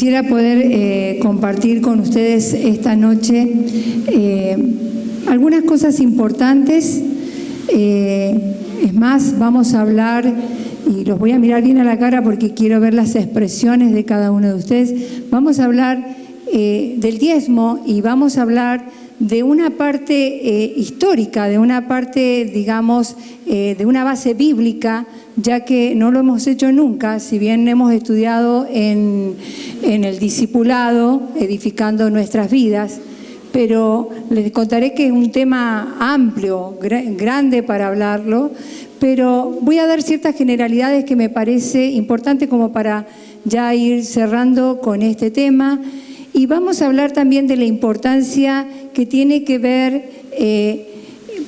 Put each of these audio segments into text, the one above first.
Quisiera poder compartir con ustedes esta noche algunas cosas importantes. Es más, vamos a hablar, y los voy a mirar bien a la cara porque quiero ver las expresiones de cada uno de ustedes. Vamos a hablar del diezmo y vamos a hablar de una parte histórica, de una parte, digamos, de una base bíblica, ya que no lo hemos hecho nunca, si bien hemos estudiado en el discipulado, edificando nuestras vidas, pero les contaré que es un tema amplio, grande para hablarlo, pero voy a dar ciertas generalidades que me parece importante como para ya ir cerrando con este tema. Y vamos a hablar también de la importancia que tiene que ver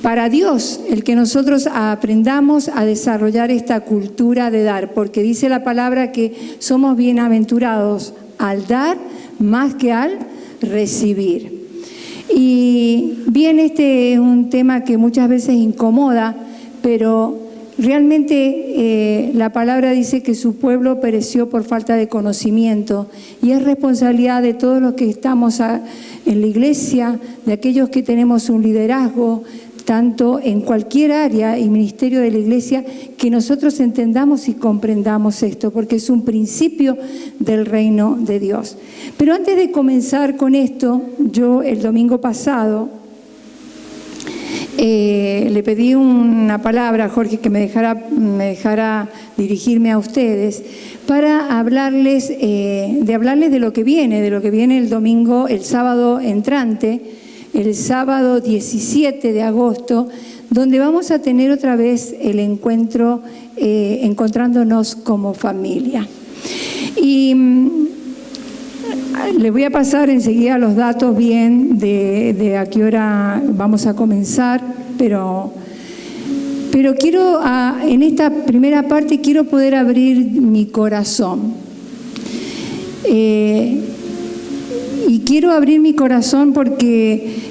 para Dios el que nosotros aprendamos a desarrollar esta cultura de dar, porque dice la palabra que somos bienaventurados al dar más que al recibir. Y bien, este es un tema que muchas veces incomoda, pero realmente la palabra dice que su pueblo pereció por falta de conocimiento, y es responsabilidad de todos los que estamos en la iglesia, de aquellos que tenemos un liderazgo, tanto en cualquier área y ministerio de la iglesia, que nosotros entendamos y comprendamos esto, porque es un principio del reino de Dios. Pero antes de comenzar con esto, yo el domingo pasado le pedí una palabra a Jorge que me dejara dirigirme a ustedes para hablarles de lo que viene el domingo, el sábado entrante, el sábado 17 de agosto, donde vamos a tener otra vez el encuentro encontrándonos como familia. Y les voy a pasar enseguida los datos bien de a qué hora vamos a comenzar, pero quiero, en esta primera parte, quiero poder abrir mi corazón. Y quiero abrir mi corazón porque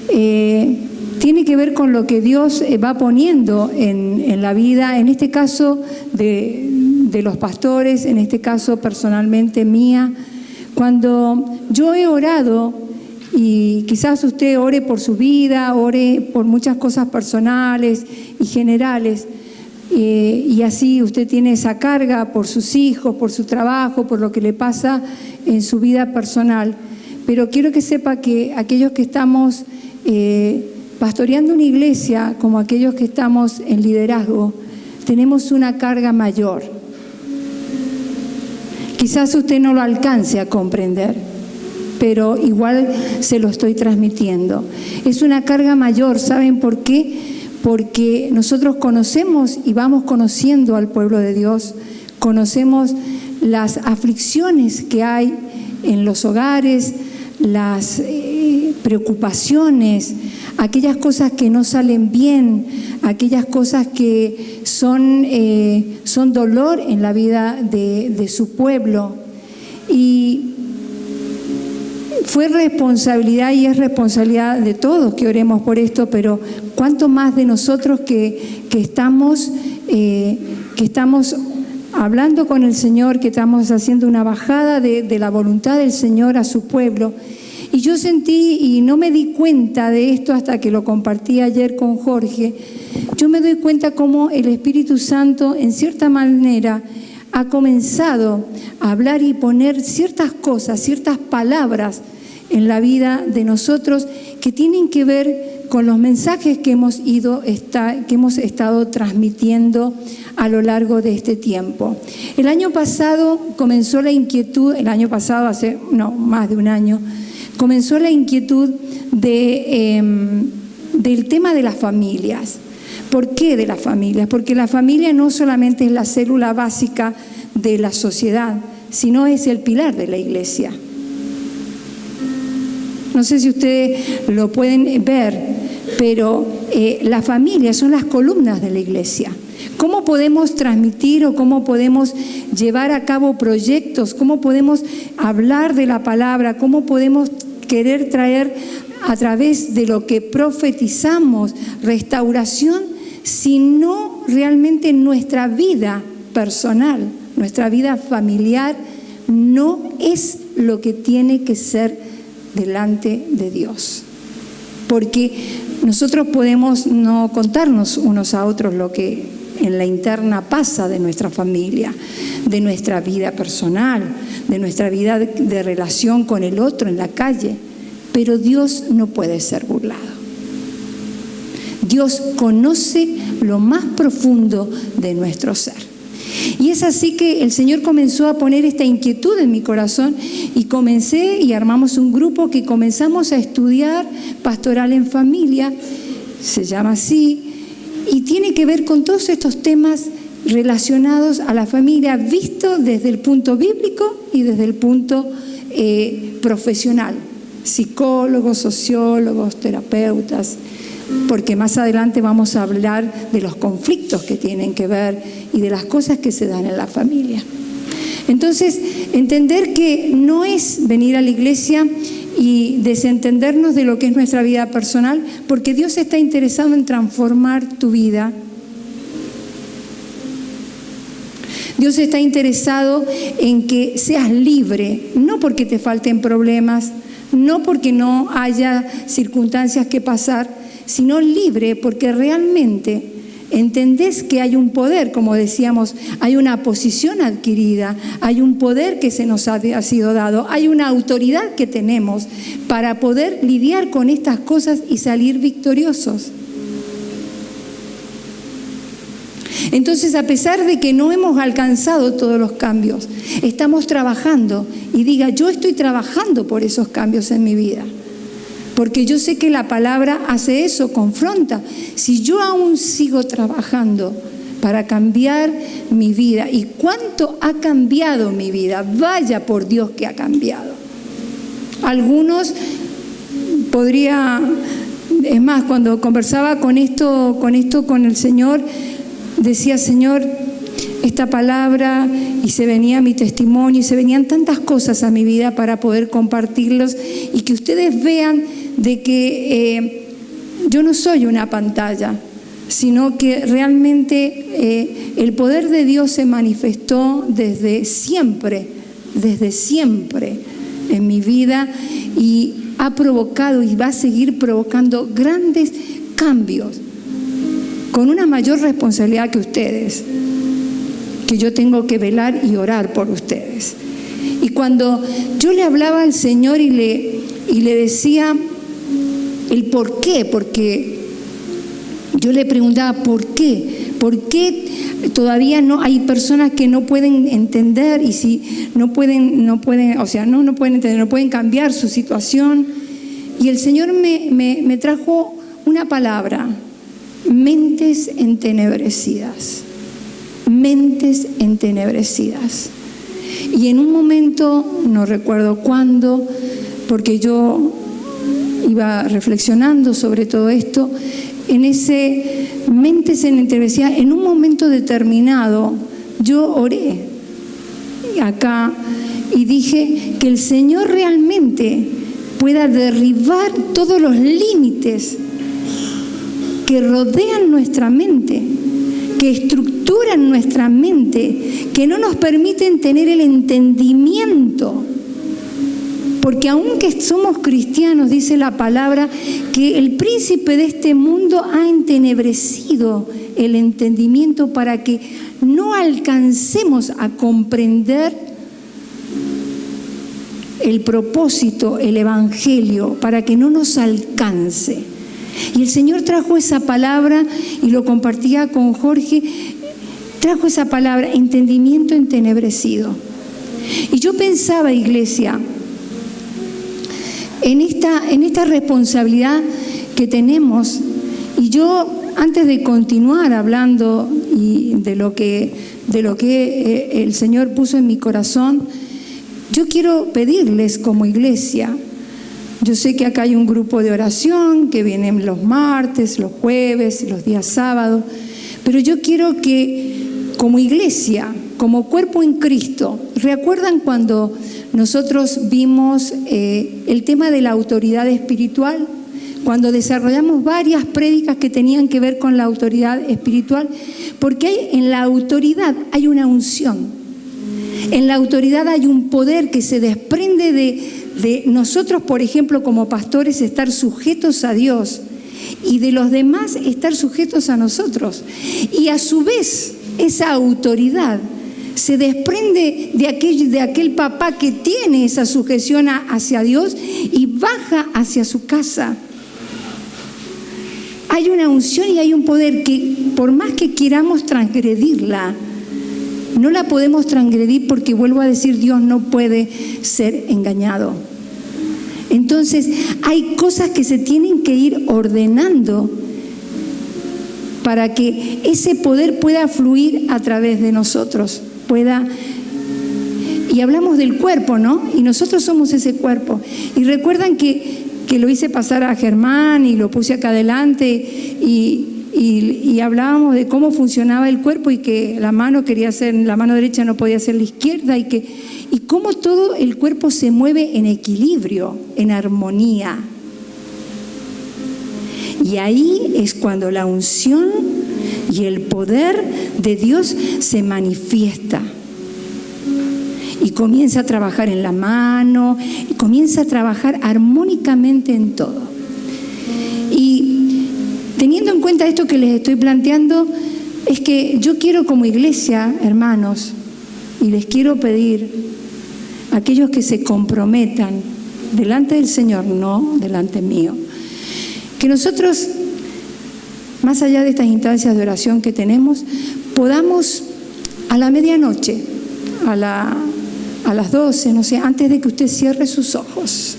tiene que ver con lo que Dios va poniendo en la vida, en este caso de los pastores, en este caso personalmente mía. Cuando yo he orado, y quizás usted ore por su vida, ore por muchas cosas personales y generales, y así usted tiene esa carga por sus hijos, por su trabajo, por lo que le pasa en su vida personal. Pero quiero que sepa que aquellos que estamos pastoreando una iglesia, como aquellos que estamos en liderazgo, tenemos una carga mayor. Quizás usted no lo alcance a comprender, pero igual se lo estoy transmitiendo. Es una carga mayor, ¿saben por qué? Porque nosotros conocemos y vamos conociendo al pueblo de Dios, conocemos las aflicciones que hay en los hogares, las preocupaciones, aquellas cosas que no salen bien, aquellas cosas que son dolor en la vida de su pueblo. Y fue responsabilidad y es responsabilidad de todos que oremos por esto, pero cuánto más de nosotros que estamos hablando con el Señor, que estamos haciendo una bajada de la voluntad del Señor a su pueblo. Y yo sentí, y no me di cuenta de esto hasta que lo compartí ayer con Jorge, yo me doy cuenta cómo el Espíritu Santo, en cierta manera, ha comenzado a hablar y poner ciertas cosas, ciertas palabras en la vida de nosotros que tienen que ver con los mensajes que hemos estado transmitiendo a lo largo de este tiempo. El año pasado comenzó la inquietud, más de un año, comenzó la inquietud del tema de las familias. ¿Por qué de las familias? Porque la familia no solamente es la célula básica de la sociedad, sino es el pilar de la iglesia. No sé si ustedes lo pueden ver, pero las familias son las columnas de la iglesia. ¿Cómo podemos transmitir o cómo podemos llevar a cabo proyectos? ¿Cómo podemos hablar de la palabra? ¿Cómo podemos querer traer a través de lo que profetizamos restauración, si no realmente nuestra vida personal, nuestra vida familiar no es lo que tiene que ser delante de Dios. Porque nosotros podemos no contarnos unos a otros lo que en la interna pasa de nuestra familia, de nuestra vida personal, de nuestra vida de relación con el otro en la calle, pero Dios no puede ser burlado. Dios conoce lo más profundo de nuestro ser. Y es así que el Señor comenzó a poner esta inquietud en mi corazón y comencé y armamos un grupo que comenzamos a estudiar pastoral en familia, se llama así, y tiene que ver con todos estos temas relacionados a la familia, visto desde el punto bíblico y desde el punto profesional, psicólogos, sociólogos, terapeutas, porque más adelante vamos a hablar de los conflictos que tienen que ver y de las cosas que se dan en la familia. Entonces, entender que no es venir a la iglesia y desentendernos de lo que es nuestra vida personal, porque Dios está interesado en transformar tu vida. Dios está interesado en que seas libre, no porque te falten problemas, no porque no haya circunstancias que pasar, sino libre porque realmente entendés que hay un poder, como decíamos, hay una posición adquirida, hay un poder que se nos ha sido dado, hay una autoridad que tenemos para poder lidiar con estas cosas y salir victoriosos. Entonces, a pesar de que no hemos alcanzado todos los cambios, estamos trabajando, y diga, yo estoy trabajando por esos cambios en mi vida. Porque yo sé que la palabra hace eso, confronta. Si yo aún sigo trabajando para cambiar mi vida, ¿y cuánto ha cambiado mi vida? Vaya por Dios que ha cambiado. Algunos es más, cuando conversaba con el Señor, decía, Señor, esta palabra, y se venía mi testimonio, y se venían tantas cosas a mi vida para poder compartirlos, y que ustedes vean de que yo no soy una pantalla, sino que realmente el poder de Dios se manifestó desde siempre en mi vida, y ha provocado y va a seguir provocando grandes cambios, con una mayor responsabilidad que ustedes, que yo tengo que velar y orar por ustedes. Y cuando yo le hablaba al Señor y le decía el por qué, porque yo le preguntaba por qué todavía no hay personas que no pueden entender, y si no pueden entender, no pueden cambiar su situación. Y el Señor me trajo una palabra: mentes entenebrecidas. Mentes entenebrecidas. Y en un momento, no recuerdo cuándo, porque yo iba reflexionando sobre todo esto, en ese mentes entenebrecidas, en un momento determinado, yo oré acá y dije que el Señor realmente pueda derribar todos los límites que rodean nuestra mente, que estructuran nuestra mente, que no nos permiten tener el entendimiento. Porque aunque somos cristianos, dice la palabra, que el príncipe de este mundo ha entenebrecido el entendimiento para que no alcancemos a comprender el propósito, el evangelio, para que no nos alcance. Y el Señor trajo esa palabra y lo compartía con Jorge, trajo esa palabra, entendimiento entenebrecido. Y yo pensaba, iglesia, en esta responsabilidad que tenemos, y yo antes de continuar hablando y de lo que el Señor puso en mi corazón, yo quiero pedirles como iglesia. Yo sé que acá hay un grupo de oración que vienen los martes, los jueves, los días sábados, pero yo quiero que como iglesia, como cuerpo en Cristo, ¿recuerdan cuando nosotros vimos el tema de la autoridad espiritual? Cuando desarrollamos varias prédicas que tenían que ver con la autoridad espiritual, porque en la autoridad hay una unción. En la autoridad hay un poder que se desprende de nosotros, por ejemplo, como pastores, estar sujetos a Dios, y de los demás estar sujetos a nosotros. Y a su vez, esa autoridad se desprende de aquel papá que tiene esa sujeción hacia Dios y baja hacia su casa. Hay una unción y hay un poder que, por más que queramos transgredirla, no la podemos transgredir, porque, vuelvo a decir, Dios no puede ser engañado. Entonces, hay cosas que se tienen que ir ordenando para que ese poder pueda fluir a través de nosotros, y hablamos del cuerpo, ¿no? Y nosotros somos ese cuerpo. Y recuerdan que lo hice pasar a Germán y lo puse acá adelante, y hablábamos de cómo funcionaba el cuerpo, y que la mano derecha no podía ser la izquierda, y cómo todo el cuerpo se mueve en equilibrio, en armonía. Y ahí es cuando la unción y el poder de Dios se manifiesta. Y comienza a trabajar en la mano, y comienza a trabajar armónicamente en todo. Y teniendo en cuenta esto que les estoy planteando, es que yo quiero, como iglesia, hermanos, y les quiero pedir a aquellos que se comprometan delante del Señor, no delante mío, que nosotros, más allá de estas instancias de oración que tenemos, podamos a la medianoche, a las 12, no sé, antes de que usted cierre sus ojos,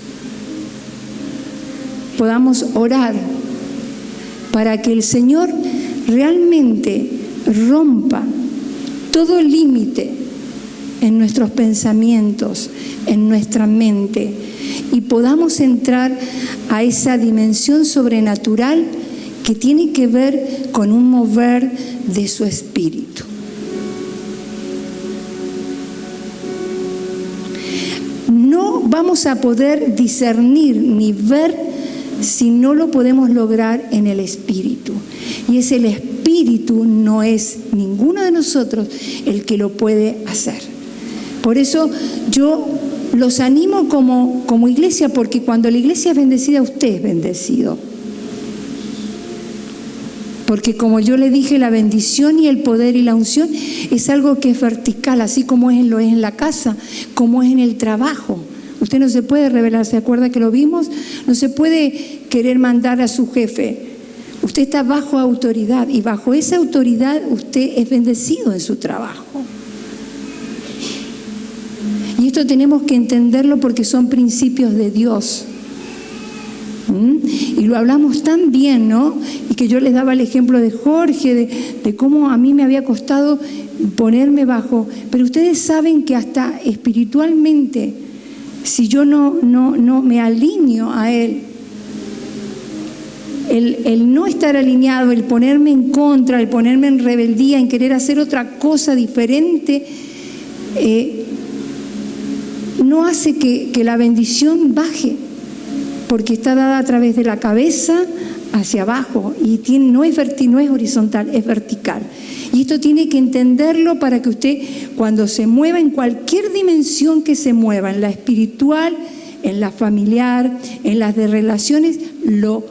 podamos orar para que el Señor realmente rompa todo límite en nuestros pensamientos, en nuestra mente, y podamos entrar a esa dimensión sobrenatural que tiene que ver con un mover de su espíritu. No vamos a poder discernir ni ver si no lo podemos lograr en el espíritu. Y es el espíritu, no es ninguno de nosotros el que lo puede hacer. Por eso yo los animo como iglesia, porque cuando la iglesia es bendecida, usted es bendecido. Porque, como yo le dije, la bendición y el poder y la unción es algo que es vertical, así como lo es en la casa, como es en el trabajo. Usted no se puede rebelar, ¿se acuerda que lo vimos? No se puede querer mandar a su jefe. Usted está bajo autoridad, y bajo esa autoridad usted es bendecido en su trabajo. Y esto tenemos que entenderlo, porque son principios de Dios. Y lo hablamos tan bien, ¿no? Y que yo les daba el ejemplo de Jorge, de cómo a mí me había costado ponerme bajo. Pero ustedes saben que hasta espiritualmente, si yo no me alineo a Él, el no estar alineado, el ponerme en contra, el ponerme en rebeldía, en querer hacer otra cosa diferente, no hace que la bendición baje, porque está dada a través de la cabeza hacia abajo, y no es horizontal, es vertical. Y esto tiene que entenderlo para que usted, cuando se mueva en cualquier dimensión que se mueva, en la espiritual, en la familiar, en las de relaciones, lo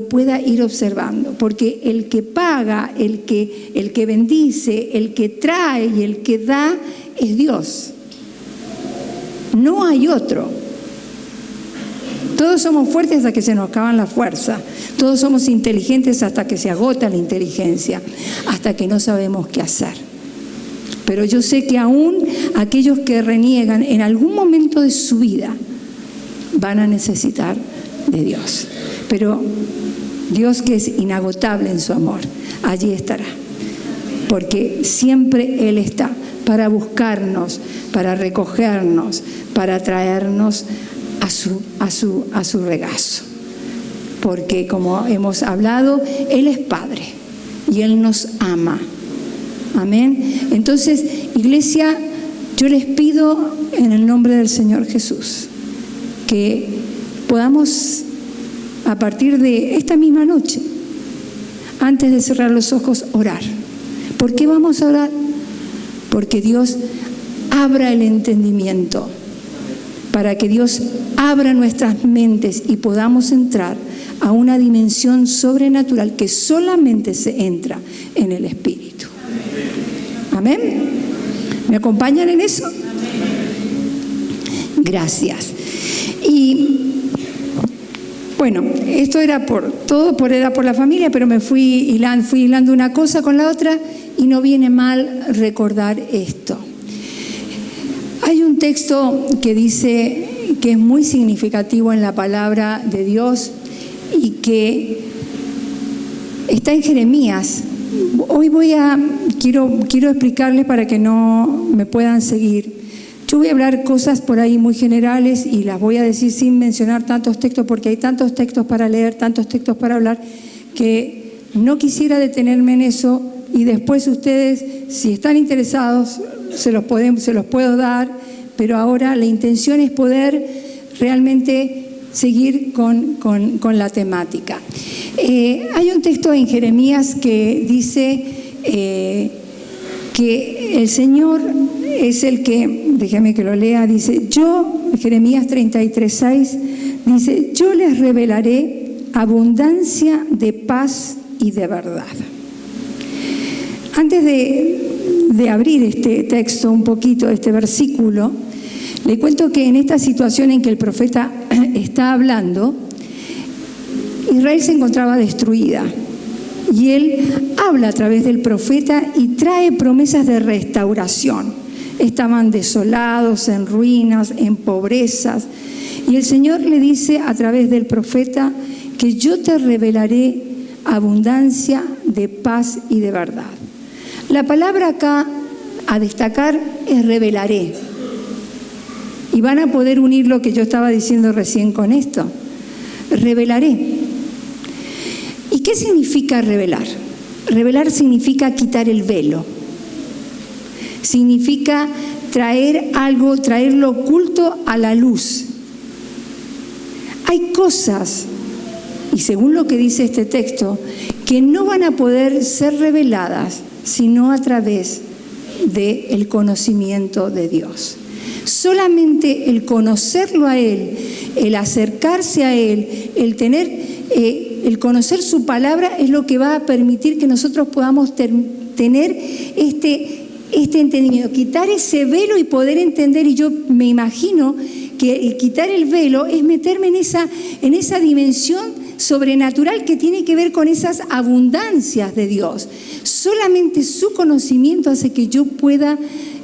pueda ir observando. Porque el que paga, el que bendice, el que trae y el que da es Dios. No hay otro. Todos somos fuertes hasta que se nos acaban la fuerza. Todos somos inteligentes hasta que se agota la inteligencia, hasta que no sabemos qué hacer. Pero yo sé que aún aquellos que reniegan en algún momento de su vida van a necesitar de Dios. Pero Dios, que es inagotable en su amor, allí estará. Porque siempre Él está para buscarnos, para recogernos, para traernos a su regazo. Porque, como hemos hablado, Él es Padre y Él nos ama. Amén. Entonces, iglesia, yo les pido en el nombre del Señor Jesús que podamos, a partir de esta misma noche, antes de cerrar los ojos, orar. ¿Por qué vamos a orar? Porque Dios abra el entendimiento, para que Dios abra nuestras mentes y podamos entrar a una dimensión sobrenatural que solamente se entra en el Espíritu. ¿Amén? ¿Me acompañan en eso? Gracias. Y bueno, esto era por la familia, pero me fui hilando una cosa con la otra y no viene mal recordar esto. Hay un texto que dice que es muy significativo en la palabra de Dios y que está en Jeremías. Hoy quiero explicarles para que no me puedan seguir. Yo voy a hablar cosas por ahí muy generales y las voy a decir sin mencionar tantos textos, porque hay tantos textos para leer, tantos textos para hablar, que no quisiera detenerme en eso, y después ustedes, si están interesados, se los puedo dar, pero ahora la intención es poder realmente seguir con la temática. Hay un texto en Jeremías que dice que el Señor es el que, déjame que lo lea, dice, Jeremías 33:6, dice, yo les revelaré abundancia de paz y de verdad. Antes de abrir este texto un poquito, este versículo, le cuento que en esta situación en que el profeta está hablando, Israel se encontraba destruida. Y él habla a través del profeta y trae promesas de restauración. Estaban desolados, en ruinas, en pobrezas. Y el Señor le dice a través del profeta que yo te revelaré abundancia de paz y de verdad. La palabra acá a destacar es revelaré. Y van a poder unir lo que yo estaba diciendo recién con esto. Revelaré. ¿Y qué significa revelar? Revelar significa quitar el velo. Significa traer algo, traer lo oculto a la luz. Hay cosas, y según lo que dice este texto, que no van a poder ser reveladas sino a través del conocimiento de Dios. Solamente el conocerlo a Él, el acercarse a Él, el conocer su palabra es lo que va a permitir que nosotros podamos tener este entendimiento, quitar ese velo y poder entender. Y yo me imagino que el quitar el velo es meterme en esa dimensión sobrenatural que tiene que ver con esas abundancias de Dios. Solamente su conocimiento hace que yo pueda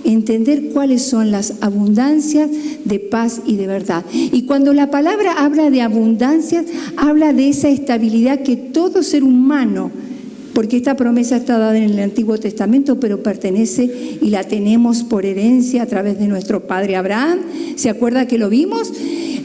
entender cuáles son las abundancias de paz y de verdad. Y cuando la palabra habla de abundancias, habla de esa estabilidad que todo ser humano, porque esta promesa está dada en el Antiguo Testamento, pero pertenece y la tenemos por herencia a través de nuestro padre Abraham. ¿Se acuerda que lo vimos?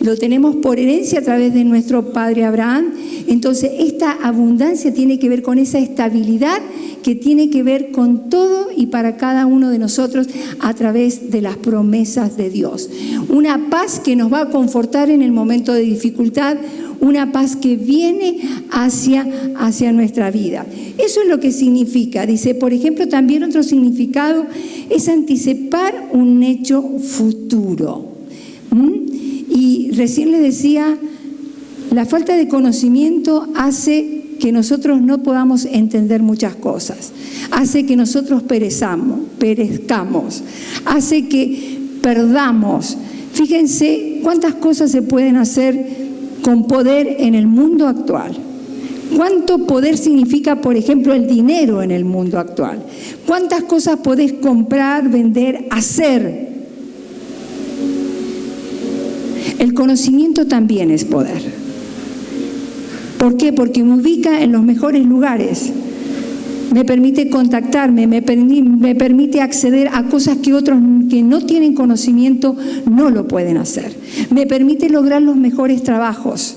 Lo tenemos por herencia a través de nuestro padre Abraham. Entonces, esta abundancia tiene que ver con esa estabilidad que tiene que ver con todo y para cada uno de nosotros a través de las promesas de Dios. Una paz que nos va a confortar en el momento de dificultad, una paz que viene hacia nuestra vida. Eso es lo que significa. Dice, por ejemplo, también otro significado es anticipar un hecho futuro. Y recién les decía, la falta de conocimiento hace que nosotros no podamos entender muchas cosas, hace que nosotros perezcamos, hace que perdamos. Fíjense cuántas cosas se pueden hacer con poder en el mundo actual. ¿Cuánto poder significa, por ejemplo, el dinero en el mundo actual? ¿Cuántas cosas podés comprar, vender, hacer? El conocimiento también es poder. ¿Por qué? Porque me ubica en los mejores lugares. Me permite contactarme, me permite acceder a cosas que otros que no tienen conocimiento no lo pueden hacer. Me permite lograr los mejores trabajos.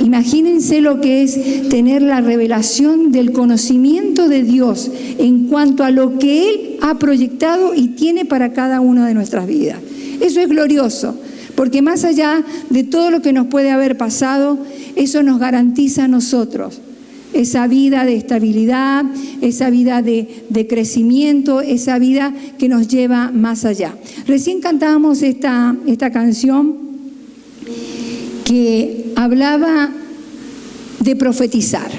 Imagínense lo que es tener la revelación del conocimiento de Dios en cuanto a lo que Él ha proyectado y tiene para cada una de nuestras vidas. Eso es glorioso. Porque más allá de todo lo que nos puede haber pasado, eso nos garantiza a nosotros esa vida de estabilidad, esa vida de crecimiento, esa vida que nos lleva más allá. Recién cantábamos esta canción que hablaba de profetizar.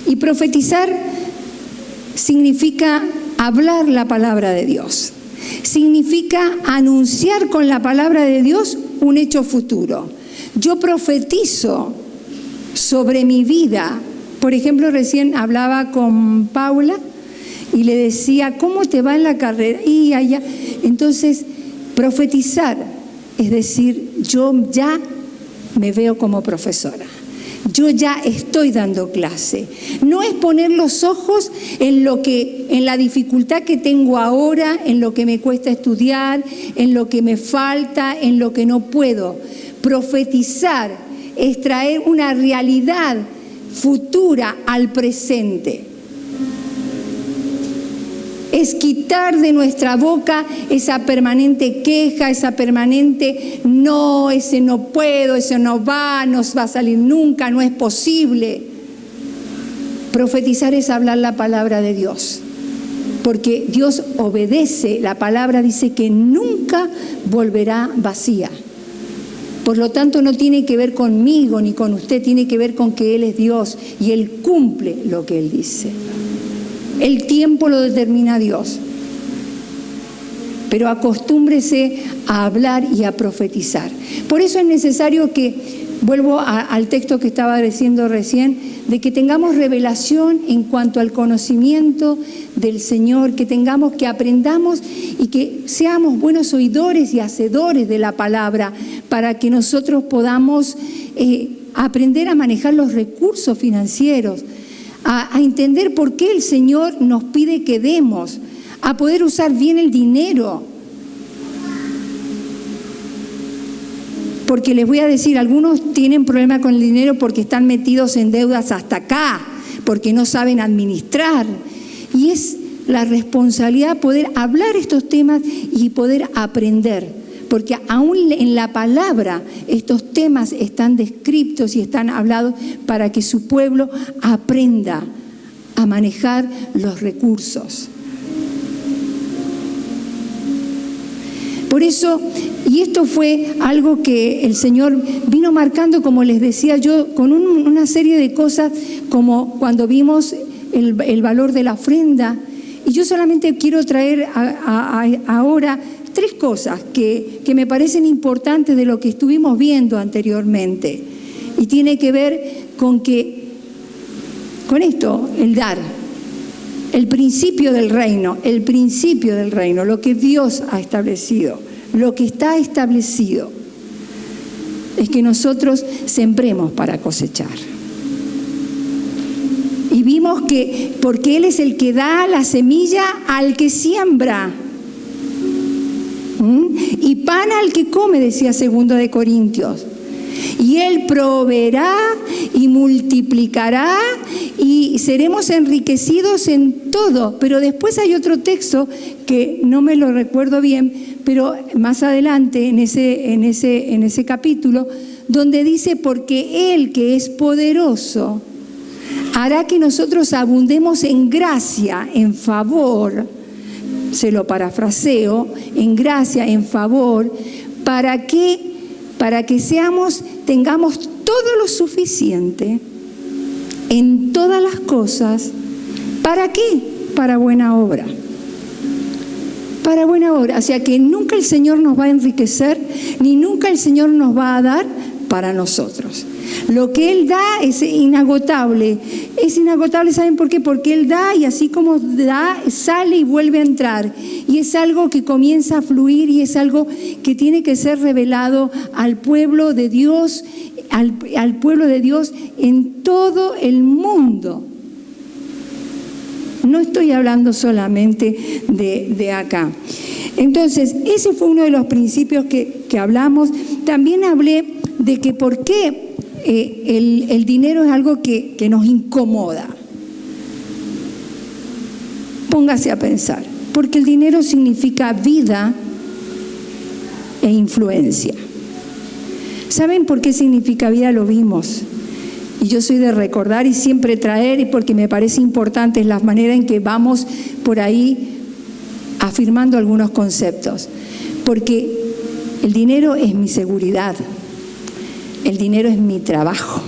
Y profetizar significa hablar la palabra de Dios. Significa anunciar con la palabra de Dios un hecho futuro. Yo profetizo sobre mi vida. Por ejemplo, recién hablaba con Paula y le decía, ¿cómo te va en la carrera? Y allá. Entonces, profetizar es decir, yo ya me veo como profesora. Yo ya estoy dando clase. No es poner los ojos en la dificultad que tengo ahora, en lo que me cuesta estudiar, en lo que me falta, en lo que no puedo. Profetizar es traer una realidad futura al presente. Es quitar de nuestra boca esa permanente queja, esa permanente no, ese no puedo, ese no va a salir nunca, no es posible. Profetizar es hablar la palabra de Dios, porque Dios obedece, la palabra dice que nunca volverá vacía. Por lo tanto, no tiene que ver conmigo ni con usted, tiene que ver con que Él es Dios y Él cumple lo que Él dice. El tiempo lo determina Dios. Pero acostúmbrese a hablar y a profetizar. Por eso es necesario que, vuelvo al texto que estaba diciendo recién, de que tengamos revelación en cuanto al conocimiento del Señor, que aprendamos y que seamos buenos oidores y hacedores de la palabra para que nosotros podamos aprender a manejar los recursos financieros, a entender por qué el Señor nos pide que demos, a poder usar bien el dinero. Porque les voy a decir, algunos tienen problema con el dinero porque están metidos en deudas hasta acá, porque no saben administrar. Y es la responsabilidad poder hablar estos temas y poder aprender. Porque aún en la palabra estos temas están descritos y están hablados para que su pueblo aprenda a manejar los recursos. Por eso, y esto fue algo que el Señor vino marcando, como les decía yo, con una serie de cosas, como cuando vimos el valor de la ofrenda. Y yo solamente quiero traer ahora 3 cosas que me parecen importantes de lo que estuvimos viendo anteriormente. Y tiene que ver con esto, el dar. El principio del reino, lo que Dios ha establecido, lo que está establecido, es que nosotros sembremos para cosechar. Y vimos que, porque Él es el que da la semilla al que siembra, y pan al que come, decía 2 de Corintios. Y Él proveerá y multiplicará y seremos enriquecidos en todo. Pero después hay otro texto que no me lo recuerdo bien, pero más adelante en ese capítulo, donde dice, porque Él que es poderoso hará que nosotros abundemos en gracia, en favor, se lo parafraseo, en gracia, en favor, para que tengamos todo lo suficiente en todas las cosas. ¿Para qué? Para buena obra. Para buena obra. O sea que nunca el Señor nos va a enriquecer, ni nunca el Señor nos va a dar para nosotros. Lo que Él da es inagotable. Es inagotable, ¿saben por qué? Porque Él da y así como da, sale y vuelve a entrar. Y es algo que comienza a fluir y es algo que tiene que ser revelado al pueblo de Dios, al pueblo de Dios en todo el mundo. No estoy hablando solamente de acá. Entonces, ese fue uno de los principios que hablamos. También hablé de que por qué el dinero es algo que nos incomoda. Póngase a pensar, porque el dinero significa vida e influencia. ¿Saben por qué significa vida? Lo vimos. Y yo soy de recordar y siempre traer, y porque me parece importante, es la manera en que vamos por ahí afirmando algunos conceptos. Porque el dinero es mi seguridad, el dinero es mi trabajo,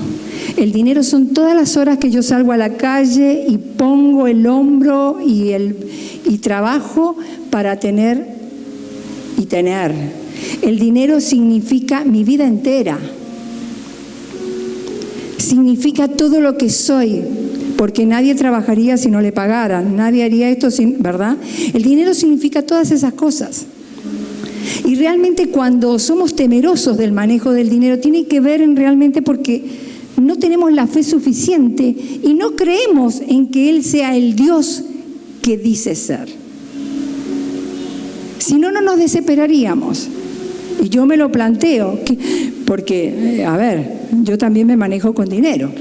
el dinero son todas las horas que yo salgo a la calle y pongo el hombro y trabajo para tener y tener. El dinero significa mi vida entera. Significa todo lo que soy, porque nadie trabajaría si no le pagaran, nadie haría esto sin, ¿verdad? El dinero significa todas esas cosas. Y realmente cuando somos temerosos del manejo del dinero, tiene que ver realmente porque no tenemos la fe suficiente y no creemos en que Él sea el Dios que dice ser. Si no, no nos desesperaríamos. Y yo me lo planteo, porque, a ver, yo también me manejo con dinero.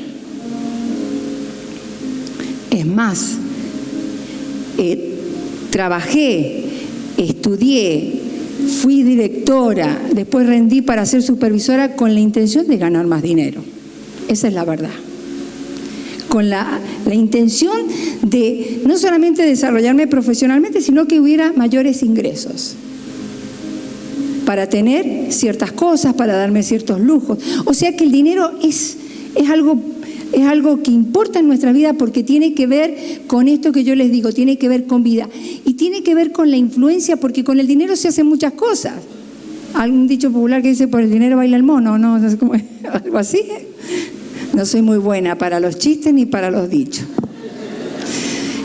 Es más, trabajé, estudié, fui directora, después rendí para ser supervisora con la intención de ganar más dinero. Esa es la verdad. Con la intención de no solamente desarrollarme profesionalmente, sino que hubiera mayores ingresos para tener ciertas cosas, para darme ciertos lujos. O sea que el dinero es algo que importa en nuestra vida porque tiene que ver con esto que yo les digo, tiene que ver con vida y tiene que ver con la influencia, porque con el dinero se hacen muchas cosas. Algún dicho popular que dice, por el dinero baila el mono, ¿no? No sé cómo es, algo así. No soy muy buena para los chistes ni para los dichos.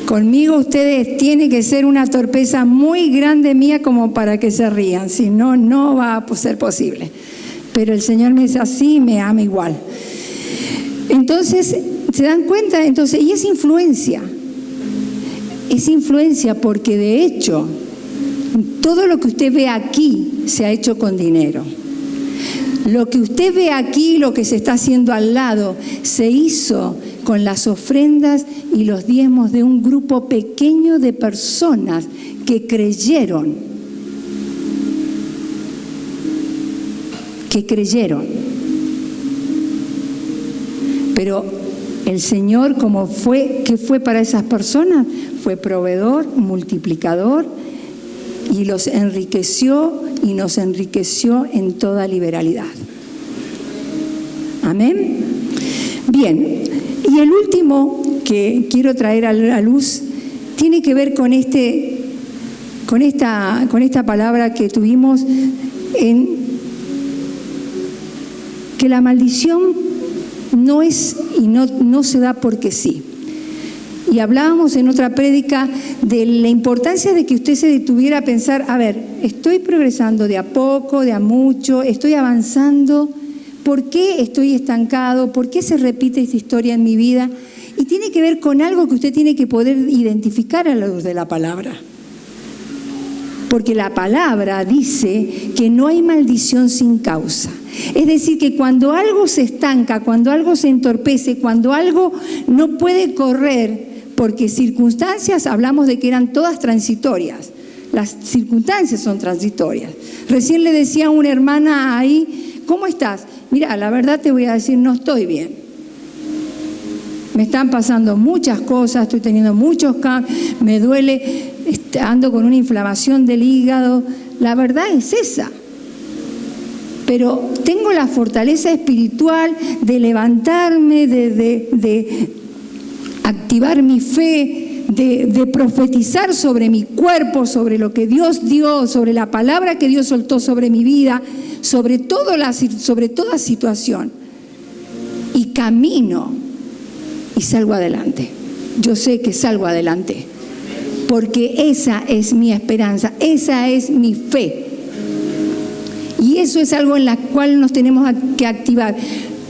Conmigo ustedes tienen que ser una torpeza muy grande mía como para que se rían, si no, no va a ser posible. Pero el Señor me es así y me ama igual. Entonces, ¿se dan cuenta? Entonces, y es influencia porque de hecho, todo lo que usted ve aquí se ha hecho con dinero. Lo que usted ve aquí, lo que se está haciendo al lado, se hizo con las ofrendas y los diezmos de un grupo pequeño de personas que creyeron. Pero el Señor, ¿qué fue para esas personas? Fue proveedor, multiplicador, y los enriqueció y nos enriqueció en toda liberalidad. Amén. Bien, y el último que quiero traer a la luz tiene que ver con esta palabra que tuvimos en que la maldición no es y no se da porque sí. Y hablábamos en otra prédica de la importancia de que usted se detuviera a pensar, a ver, estoy progresando de a poco, de a mucho, estoy avanzando, ¿por qué estoy estancado? ¿Por qué se repite esta historia en mi vida? Y tiene que ver con algo que usted tiene que poder identificar a la luz de la palabra. Porque la palabra dice que no hay maldición sin causa. Es decir, que cuando algo se estanca, cuando algo se entorpece, cuando algo no puede correr, porque circunstancias, hablamos de que eran todas transitorias. Las circunstancias son transitorias. Recién le decía a una hermana ahí, ¿cómo estás? Mira, la verdad te voy a decir, no estoy bien. Me están pasando muchas cosas, estoy teniendo muchos cambios, me duele, ando con una inflamación del hígado. La verdad es esa. Pero tengo la fortaleza espiritual de levantarme, de activar mi fe, de profetizar sobre mi cuerpo, sobre lo que Dios dio, sobre la palabra que Dios soltó sobre mi vida, sobre toda situación. Y camino y salgo adelante. Yo sé que salgo adelante, porque esa es mi esperanza, esa es mi fe. Y eso es algo en la cual nos tenemos que activar.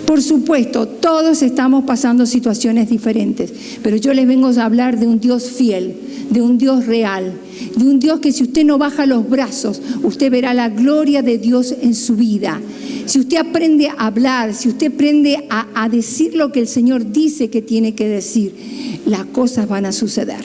Por supuesto, todos estamos pasando situaciones diferentes, pero yo les vengo a hablar de un Dios fiel, de un Dios real, de un Dios que si usted no baja los brazos, usted verá la gloria de Dios en su vida. Si usted aprende a hablar, si usted aprende a decir lo que el Señor dice que tiene que decir, las cosas van a suceder.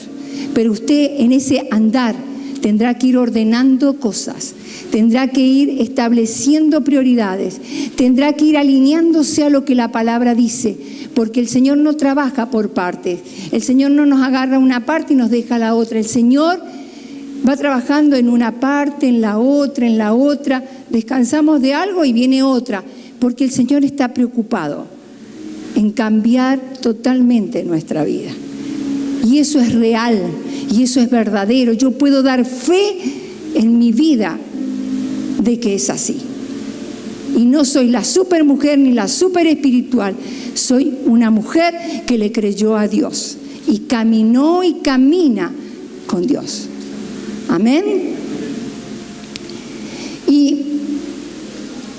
Pero usted en ese andar tendrá que ir ordenando cosas, tendrá que ir estableciendo prioridades, tendrá que ir alineándose a lo que la palabra dice, porque el Señor no trabaja por partes. El Señor no nos agarra una parte y nos deja la otra. El Señor va trabajando en una parte, en la otra. Descansamos de algo y viene otra, porque el Señor está preocupado en cambiar totalmente nuestra vida. Y eso es real, y eso es verdadero. Yo puedo dar fe en mi vida de que es así. Y no soy la supermujer ni la super espiritual. Soy una mujer que le creyó a Dios y caminó y camina con Dios. Amén. Y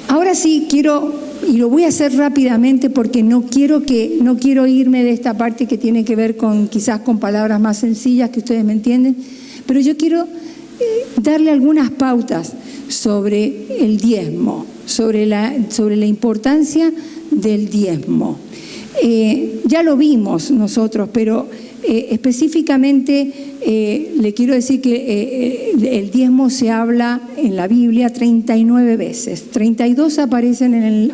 ahora sí quiero, y lo voy a hacer rápidamente porque no quiero irme de esta parte que tiene que ver con quizás con palabras más sencillas que ustedes me entienden, pero yo quiero darle algunas pautas sobre el diezmo, sobre la importancia del diezmo. Ya lo vimos nosotros, pero específicamente le quiero decir que el diezmo se habla en la Biblia 39 veces. 32 aparecen en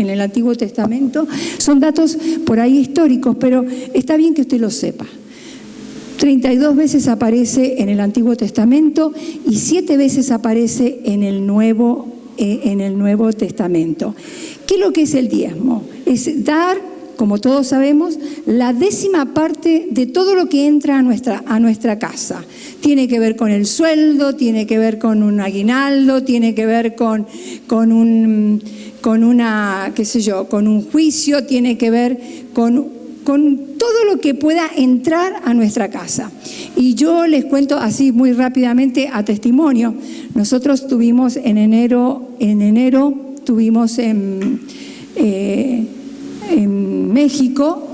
el Antiguo Testamento. Son datos por ahí históricos, pero está bien que usted lo sepa. 32 veces aparece en el Antiguo Testamento y 7 veces aparece en el Nuevo Testamento. ¿Qué es lo que es el diezmo? Es dar, como todos sabemos, la 10ª parte de todo lo que entra a nuestra casa. Tiene que ver con el sueldo, tiene que ver con un aguinaldo, tiene que ver con un juicio, tiene que ver con todo lo que pueda entrar a nuestra casa. Y yo les cuento así muy rápidamente a testimonio. Nosotros tuvimos en enero tuvimos en México,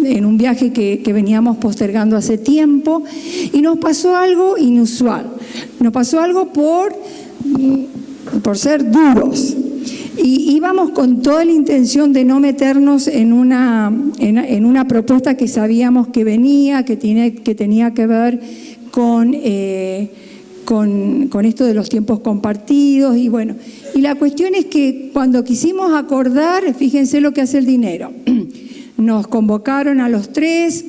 en un viaje que veníamos postergando hace tiempo, y nos pasó algo inusual. Nos pasó algo por ser duros. Y íbamos con toda la intención de no meternos en una propuesta que sabíamos que venía, que tenía que ver con esto de los tiempos compartidos. Y bueno, y la cuestión es que cuando quisimos acordar, fíjense lo que hace el dinero. Nos convocaron a los 3,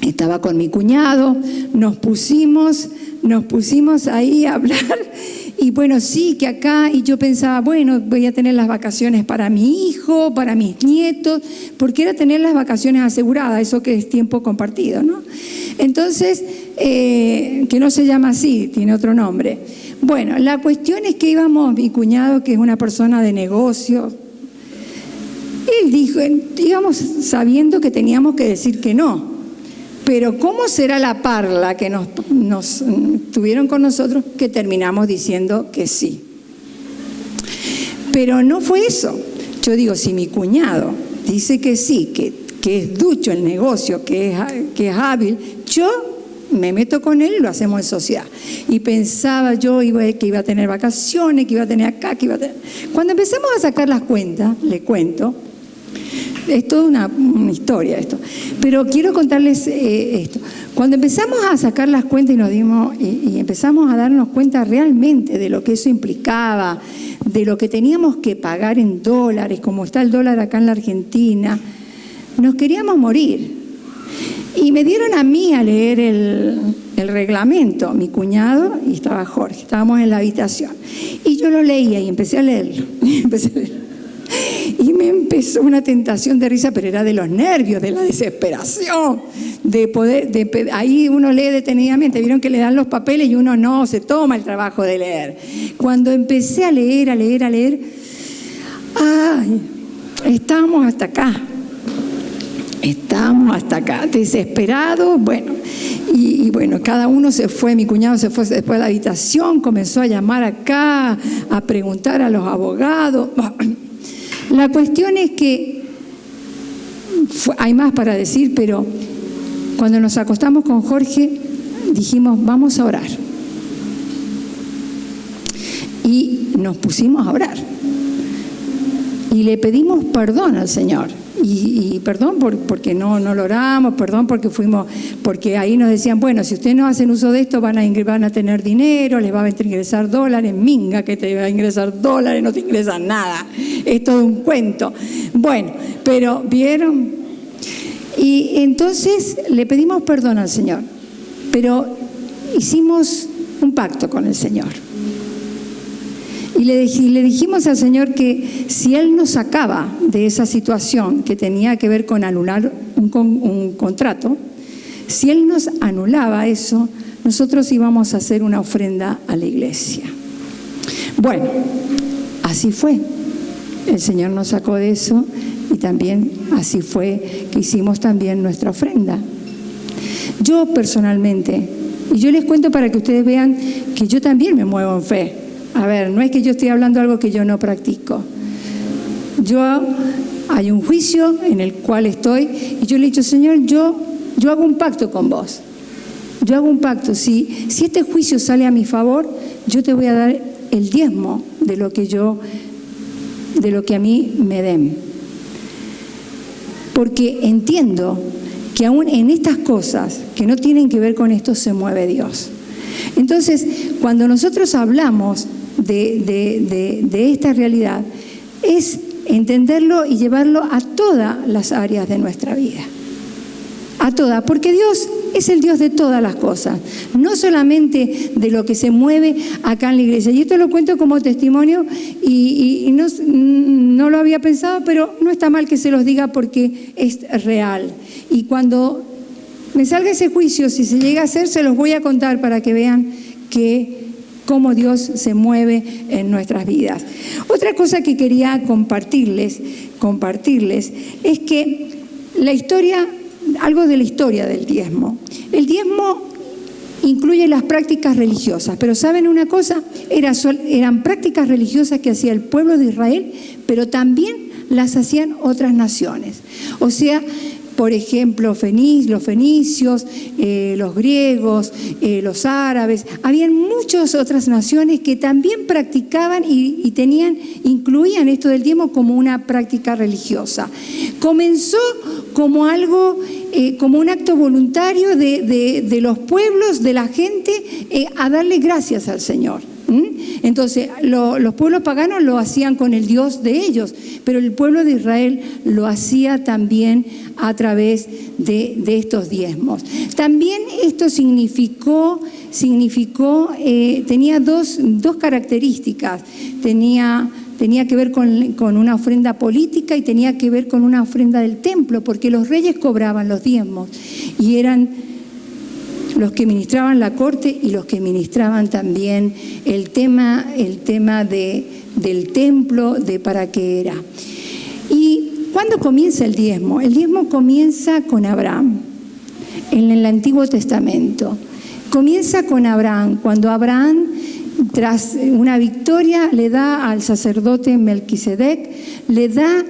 estaba con mi cuñado, nos pusimos ahí a hablar. Y bueno, sí, que acá, y yo pensaba, bueno, voy a tener las vacaciones para mi hijo, para mis nietos, porque era tener las vacaciones aseguradas, eso que es tiempo compartido, ¿no? Entonces, que no se llama así, tiene otro nombre. Bueno, la cuestión es que íbamos, mi cuñado, que es una persona de negocio, él dijo, íbamos sabiendo que teníamos que decir que no. Pero ¿cómo será la parla que nos tuvieron con nosotros que terminamos diciendo que sí? Pero no fue eso. Yo digo, si mi cuñado dice que sí, que es ducho el negocio, que es hábil, yo me meto con él y lo hacemos en sociedad. Y pensaba yo que iba a tener vacaciones, que iba a tener acá, que iba a tener... Cuando empezamos a sacar las cuentas, le cuento, es toda una historia esto, pero quiero contarles esto. Cuando empezamos a sacar las cuentas y empezamos a darnos cuenta realmente de lo que eso implicaba, de lo que teníamos que pagar en dólares, como está el dólar acá en la Argentina, nos queríamos morir. Y me dieron a mí a leer el reglamento, mi cuñado y estaba Jorge, estábamos en la habitación. Y yo lo leía y empecé a leerlo. Y me empezó una tentación de risa, pero era de los nervios, de la desesperación, ahí uno lee detenidamente, vieron que le dan los papeles y uno no se toma el trabajo de leer. Cuando empecé a leer, ay, estábamos hasta acá, desesperados, bueno, y bueno, cada uno se fue, mi cuñado se fue después de la habitación, comenzó a llamar acá, a preguntar a los abogados. La cuestión es que hay más para decir, pero cuando nos acostamos con Jorge dijimos, vamos a orar. Y nos pusimos a orar. Y le pedimos perdón al Señor. Y perdón porque no lo oramos, perdón porque ahí nos decían, bueno, si ustedes no hacen uso de esto van a tener dinero, les va a ingresar dólares, minga que te va a ingresar dólares, no te ingresan nada, es todo un cuento. Bueno, pero ¿vieron? Y entonces le pedimos perdón al Señor, pero hicimos un pacto con el Señor. Y le dijimos al Señor que si Él nos sacaba de esa situación que tenía que ver con anular un contrato, si Él nos anulaba eso, nosotros íbamos a hacer una ofrenda a la iglesia. Bueno, así fue. El Señor nos sacó de eso y también así fue que hicimos también nuestra ofrenda. Yo personalmente, y yo les cuento para que ustedes vean que yo también me muevo en fe. A ver, no es que yo estoy hablando algo que yo no practico. Hay un juicio en el cual estoy y yo le he dicho, Señor, yo hago un pacto con vos. Yo hago un pacto. Si este juicio sale a mi favor, yo te voy a dar el diezmo de lo que a mí me den. Porque entiendo que aún en estas cosas que no tienen que ver con esto se mueve Dios. Entonces, cuando nosotros hablamos de esta realidad, es entenderlo y llevarlo a todas las áreas de nuestra vida. A todas, porque Dios es el Dios de todas las cosas, no solamente de lo que se mueve acá en la iglesia. Y esto lo cuento como testimonio y no lo había pensado, pero no está mal que se los diga porque es real. Y cuando me salga ese juicio, si se llega a hacer, se los voy a contar para que vean cómo Dios se mueve en nuestras vidas. Otra cosa que quería compartirles es que algo de la historia del diezmo. El diezmo incluye las prácticas religiosas, pero ¿saben una cosa? Eran prácticas religiosas que hacía el pueblo de Israel, pero también las hacían otras naciones. O sea, por ejemplo, los fenicios, los griegos, los árabes, habían muchas otras naciones que también practicaban y incluían esto del diezmo como una práctica religiosa. Comenzó como algo, como un acto voluntario de los pueblos, de la gente, a darle gracias al Señor. Entonces, los pueblos paganos lo hacían con el Dios de ellos, pero el pueblo de Israel lo hacía también a través de estos diezmos. También esto tenía dos características. Tenía que ver con una ofrenda política y tenía que ver con una ofrenda del templo, porque los reyes cobraban los diezmos y eran los que ministraban la corte y los que ministraban también el tema del templo, de para qué era. ¿Y cuándo comienza el diezmo? El diezmo comienza con Abraham, en el Antiguo Testamento. Comienza con Abraham, cuando Abraham, tras una victoria, le da al sacerdote Melquisedec, le da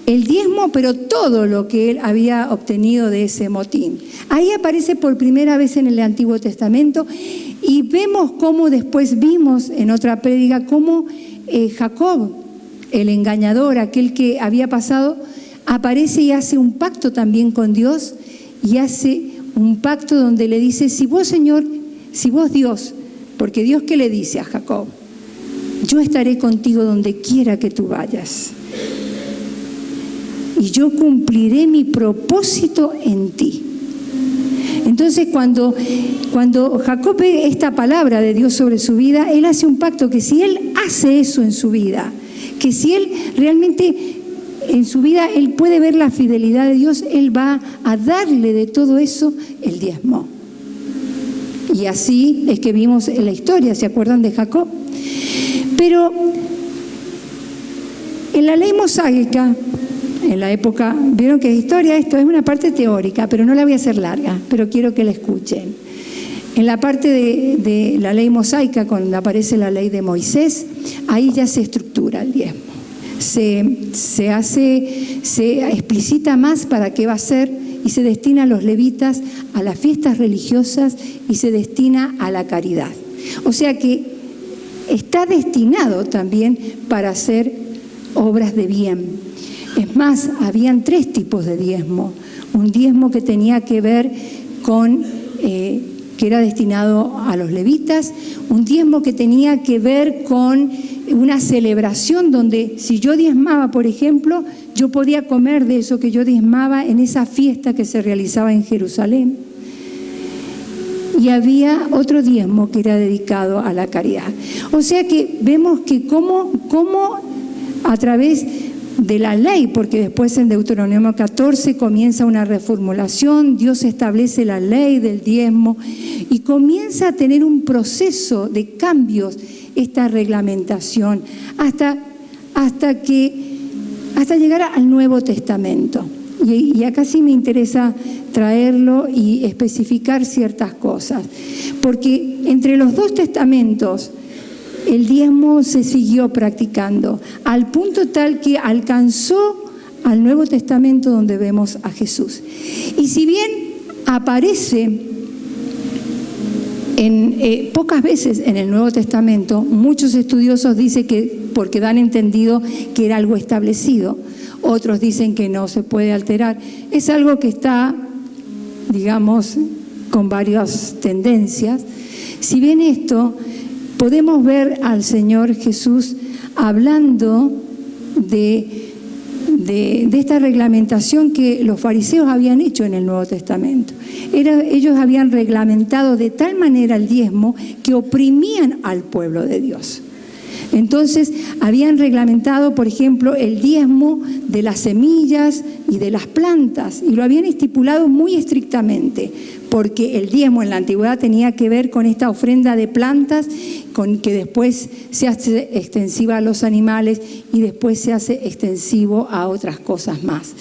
el diezmo, pero todo lo que él había obtenido de ese motín. Ahí aparece por primera vez en el Antiguo Testamento y vemos cómo después vimos en otra prédica cómo Jacob, el engañador, aquel que había pasado, aparece y hace un pacto también con Dios y hace un pacto donde le dice, si vos Dios, porque Dios ¿qué le dice a Jacob? Yo estaré contigo donde quiera que tú vayas. Y yo cumpliré mi propósito en ti. Entonces, cuando Jacob ve esta palabra de Dios sobre su vida, él hace un pacto que si él hace eso en su vida, que si él realmente en su vida él puede ver la fidelidad de Dios, él va a darle de todo eso el diezmo. Y así es que vimos en la historia, ¿se acuerdan de Jacob? Pero en la ley mosaica, en la época, vieron que es historia, esto es una parte teórica, pero no la voy a hacer larga, pero quiero que la escuchen. En la parte de la ley mosaica, cuando aparece la ley de Moisés, ahí ya se estructura el diezmo. Se explicita más para qué va a ser y se destina a los levitas, a las fiestas religiosas y se destina a la caridad. O sea que está destinado también para hacer obras de bien. Es más, habían 3 tipos de diezmo. Un diezmo que tenía que ver con, que era destinado a los levitas, un diezmo que tenía que ver con una celebración donde si yo diezmaba, por ejemplo, yo podía comer de eso que yo diezmaba en esa fiesta que se realizaba en Jerusalén. Y había otro diezmo que era dedicado a la caridad. O sea que vemos que cómo a través de la ley, porque después en Deuteronomio 14 comienza una reformulación, Dios establece la ley del diezmo y comienza a tener un proceso de cambios esta reglamentación hasta llegar al Nuevo Testamento. Y acá sí me interesa traerlo y especificar ciertas cosas, porque entre los 2 testamentos el diezmo se siguió practicando al punto tal que alcanzó al Nuevo Testamento donde vemos a Jesús. Y si bien aparece pocas veces en el Nuevo Testamento, muchos estudiosos dicen que porque dan entendido que era algo establecido, otros dicen que no se puede alterar. Es algo que está, digamos, con varias tendencias. Si bien esto, podemos ver al Señor Jesús hablando de esta reglamentación que los fariseos habían hecho en el Nuevo Testamento. Ellos habían reglamentado de tal manera el diezmo que oprimían al pueblo de Dios. Entonces, habían reglamentado, por ejemplo, el diezmo de las semillas y de las plantas, y lo habían estipulado muy estrictamente, porque el diezmo en la antigüedad tenía que ver con esta ofrenda de plantas, con que después se hace extensiva a los animales y después se hace extensivo a otras cosas más.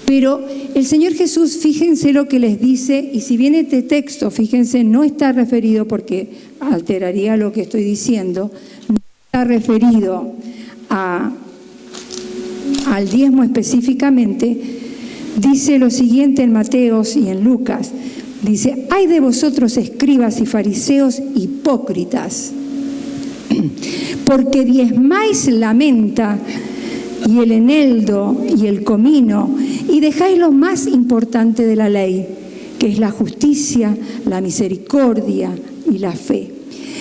Pero el Señor Jesús, fíjense lo que les dice, y si bien este texto, fíjense, no está referido, porque alteraría lo que estoy diciendo, no está referido al diezmo específicamente, dice lo siguiente en Mateos y en Lucas. Dice: «Ay de vosotros, escribas y fariseos hipócritas, porque diezmáis la menta y el eneldo y el comino, y dejáis lo más importante de la ley, que es la justicia, la misericordia y la fe».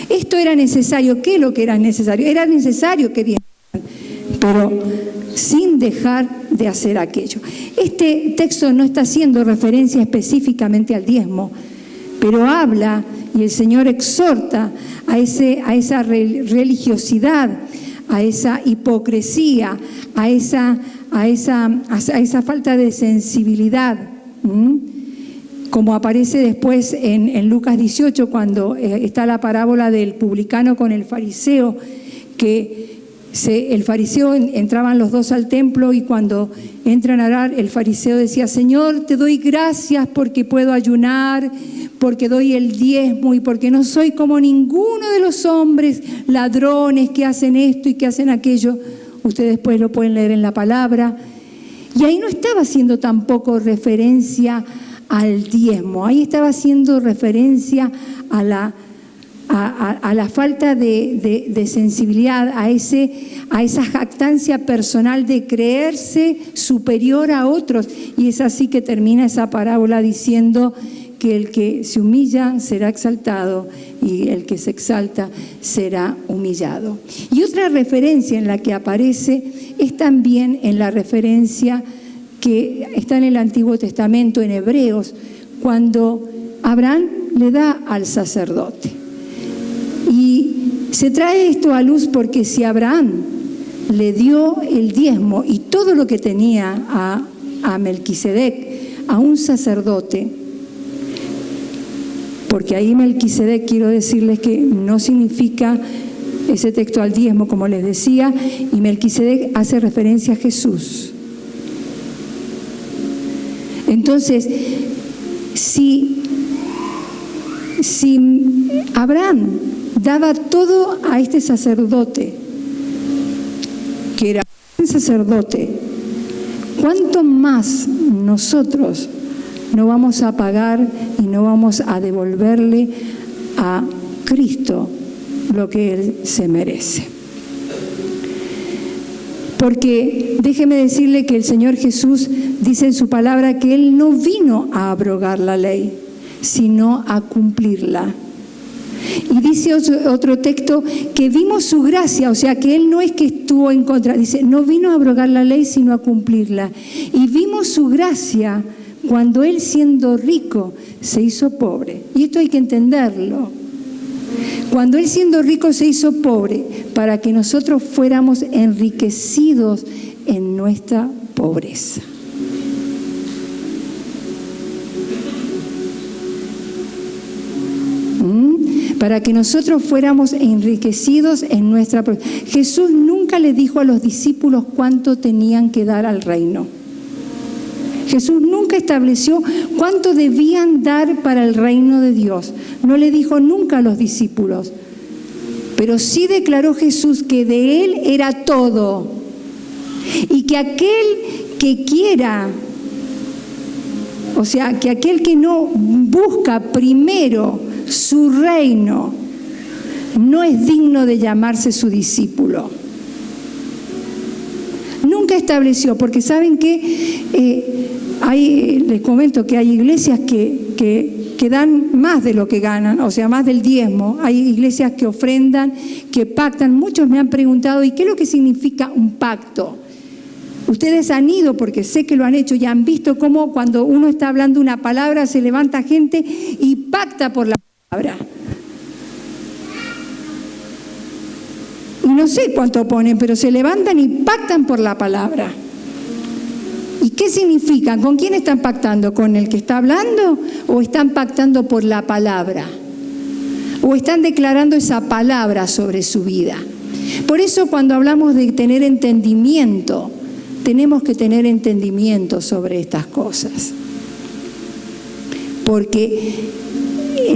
Esto era necesario. ¿Qué es lo que era necesario? Era necesario que diezmaran, pero sin dejar de hacer aquello. Este texto no está haciendo referencia específicamente al diezmo, pero habla, y el Señor exhorta a esa religiosidad, a esa hipocresía, a esa falta de sensibilidad, como aparece después en Lucas 18, cuando está la parábola del publicano con el fariseo, que el fariseo, entraban los 2 al templo, y cuando entran a orar, el fariseo decía: «Señor, te doy gracias porque puedo ayunar, porque doy el diezmo y porque no soy como ninguno de los hombres ladrones que hacen esto y que hacen aquello». Ustedes después lo pueden leer en la palabra. Y ahí no estaba haciendo tampoco referencia al diezmo, ahí estaba haciendo referencia a la falta de sensibilidad, a esa jactancia personal de creerse superior a otros. Y es así que termina esa parábola diciendo que el que se humilla será exaltado y el que se exalta será humillado. Y otra referencia en la que aparece es también en la referencia que está en el Antiguo Testamento, en Hebreos, cuando Abraham le da al sacerdote. Y se trae esto a luz porque si Abraham le dio el diezmo y todo lo que tenía a Melquisedec, a un sacerdote, porque ahí Melquisedec, quiero decirles que no significa ese texto al diezmo, como les decía, y Melquisedec hace referencia a Jesús. Entonces, si Abraham daba todo a este sacerdote, que era un sacerdote, ¿cuánto más nosotros no vamos a pagar y no vamos a devolverle a Cristo lo que Él se merece? Porque déjeme decirle que el Señor Jesús dice en su palabra que Él no vino a abrogar la ley, sino a cumplirla. Y dice otro texto que vimos su gracia, o sea que Él no es que estuvo en contra, dice, no vino a abrogar la ley, sino a cumplirla. Y vimos su gracia cuando Él, siendo rico, se hizo pobre. Y esto hay que entenderlo. Cuando Él, siendo rico, se hizo pobre, para que nosotros fuéramos enriquecidos en nuestra pobreza. Para que nosotros fuéramos enriquecidos en nuestra pobreza. Jesús nunca le dijo a los discípulos cuánto tenían que dar al reino. Jesús nunca estableció cuánto debían dar para el reino de Dios. No le dijo nunca a los discípulos. Pero sí declaró Jesús que de Él era todo. Y que aquel que quiera, o sea, que aquel que no busca primero su reino, no es digno de llamarse su discípulo. Nunca estableció, porque saben que les comento que hay iglesias que dan más de lo que ganan, o sea, más del diezmo. Hay iglesias que ofrendan, que pactan. Muchos me han preguntado, ¿y qué es lo que significa un pacto? Ustedes han ido, porque sé que lo han hecho, y han visto cómo cuando uno está hablando una palabra se levanta gente y pacta por la palabra. Y no sé cuánto ponen, pero se levantan y pactan por la palabra. ¿Y qué significan? ¿Con quién están pactando? ¿Con el que está hablando? ¿O están pactando por la palabra? ¿O están declarando esa palabra sobre su vida? Por eso cuando hablamos de tener entendimiento, tenemos que tener entendimiento sobre estas cosas. Porque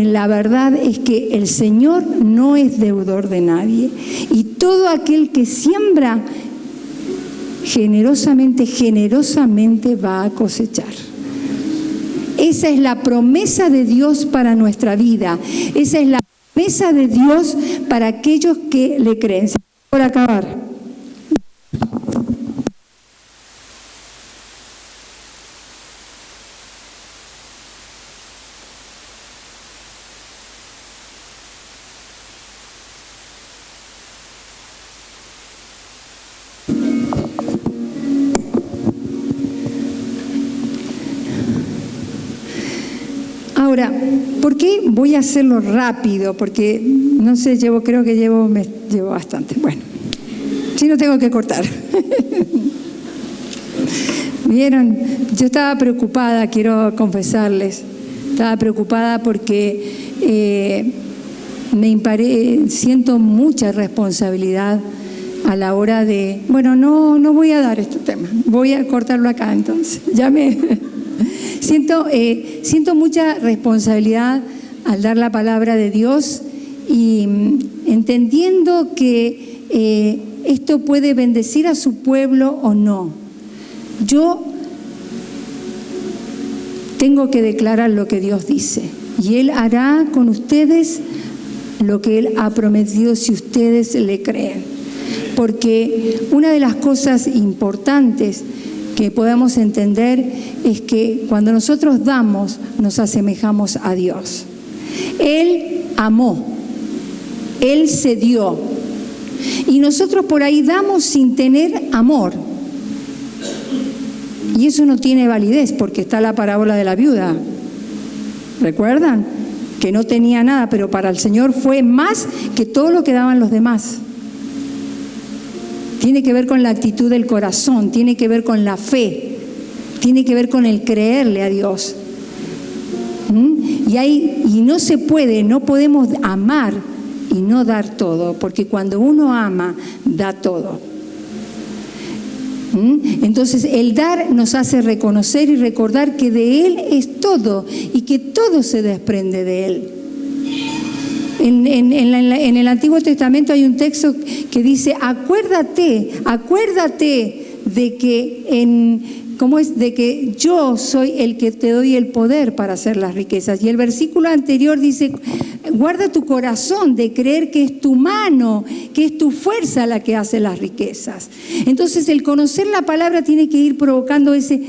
la verdad es que el Señor no es deudor de nadie. Y todo aquel que siembra generosamente va a cosechar. Esa es la promesa de Dios para nuestra vida. Esa es la promesa de Dios para aquellos que le creen. Por acabar. Ahora, ¿por qué voy a hacerlo rápido? Porque, no sé, creo que llevo bastante. Bueno, si no tengo que cortar. ¿Vieron? Yo estaba preocupada, quiero confesarles. Estaba preocupada porque siento mucha responsabilidad a la hora de... Bueno, no voy a dar este tema. Voy a cortarlo acá entonces. Siento mucha responsabilidad al dar la palabra de Dios y entendiendo que esto puede bendecir a su pueblo o no. Yo tengo que declarar lo que Dios dice y Él hará con ustedes lo que Él ha prometido si ustedes le creen. Porque una de las cosas importantes que podemos entender es que cuando nosotros damos, nos asemejamos a Dios. Él amó, Él se dio, y nosotros por ahí damos sin tener amor. Y eso no tiene validez, porque está la parábola de la viuda. ¿Recuerdan? Que no tenía nada, pero para el Señor fue más que todo lo que daban los demás. Tiene que ver con la actitud del corazón, tiene que ver con la fe, tiene que ver con el creerle a Dios. Y no se puede, no podemos amar y no dar todo, porque cuando uno ama, da todo. Entonces el dar nos hace reconocer y recordar que de Él es todo y que todo se desprende de Él. En el Antiguo Testamento hay un texto que dice, acuérdate de que ¿cómo es? De que yo soy el que te doy el poder para hacer las riquezas. Y el versículo anterior dice, guarda tu corazón de creer que es tu mano, que es tu fuerza la que hace las riquezas. Entonces el conocer la palabra tiene que ir provocando ese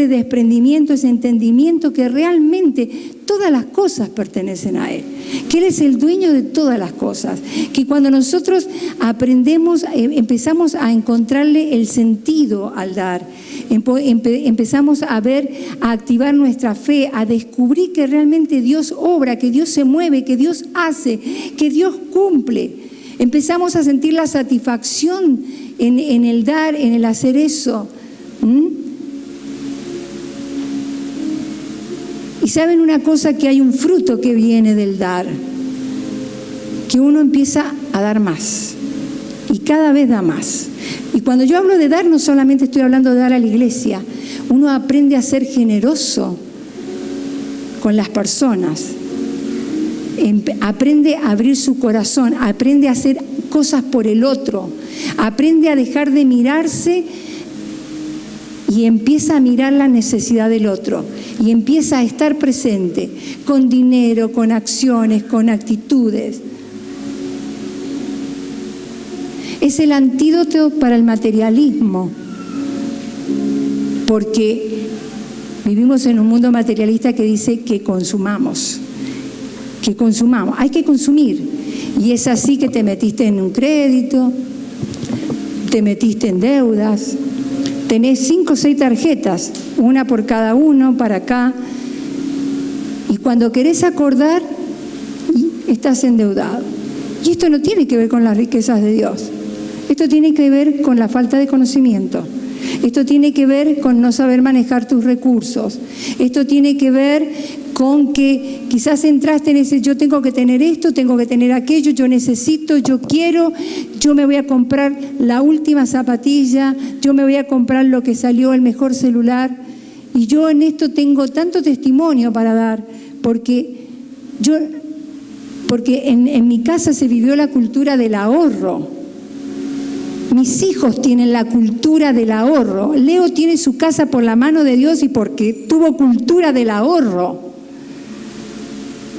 desprendimiento, ese entendimiento que realmente todas las cosas pertenecen a Él, que Él es el dueño de todas las cosas, que cuando nosotros aprendemos, empezamos a encontrarle el sentido al dar, empezamos a ver, a activar nuestra fe, a descubrir que realmente Dios obra, que Dios se mueve, que Dios hace, que Dios cumple. Empezamos a sentir la satisfacción en el dar, en el hacer eso. Y saben una cosa, que hay un fruto que viene del dar, que uno empieza a dar más y cada vez da más. Y cuando yo hablo de dar, no solamente estoy hablando de dar a la iglesia, uno aprende a ser generoso con las personas, aprende a abrir su corazón, aprende a hacer cosas por el otro, aprende a dejar de mirarse y empieza a mirar la necesidad del otro y empieza a estar presente con dinero, con acciones, con actitudes. Es el antídoto para el materialismo, porque vivimos en un mundo materialista que dice que consumamos, hay que consumir. Y es así que te metiste en un crédito, te metiste en deudas, tenés 5 o 6 tarjetas, una por cada uno, para acá, y cuando querés acordar, estás endeudado. Y esto no tiene que ver con las riquezas de Dios. Esto tiene que ver con la falta de conocimiento. Esto tiene que ver con no saber manejar tus recursos. Esto tiene que ver con que quizás entraste en ese, yo tengo que tener esto, tengo que tener aquello, yo necesito, yo quiero, yo me voy a comprar la última zapatilla, yo me voy a comprar lo que salió, el mejor celular. Y yo en esto tengo tanto testimonio para dar, porque en mi casa se vivió la cultura del ahorro. Mis hijos tienen la cultura del ahorro. Leo tiene su casa por la mano de Dios y porque tuvo cultura del ahorro.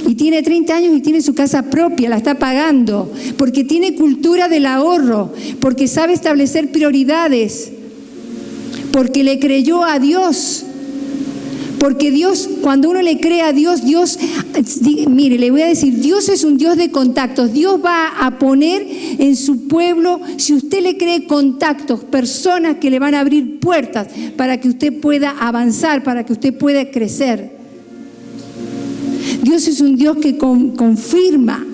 Y tiene 30 años y tiene su casa propia, la está pagando, porque tiene cultura del ahorro, porque sabe establecer prioridades, porque le creyó a Dios. Porque Dios, cuando uno le cree a Dios, mire, le voy a decir, Dios es un Dios de contactos. Dios va a poner en su pueblo, si usted le cree, contactos, personas que le van a abrir puertas para que usted pueda avanzar, para que usted pueda crecer. Dios es un Dios que confirma.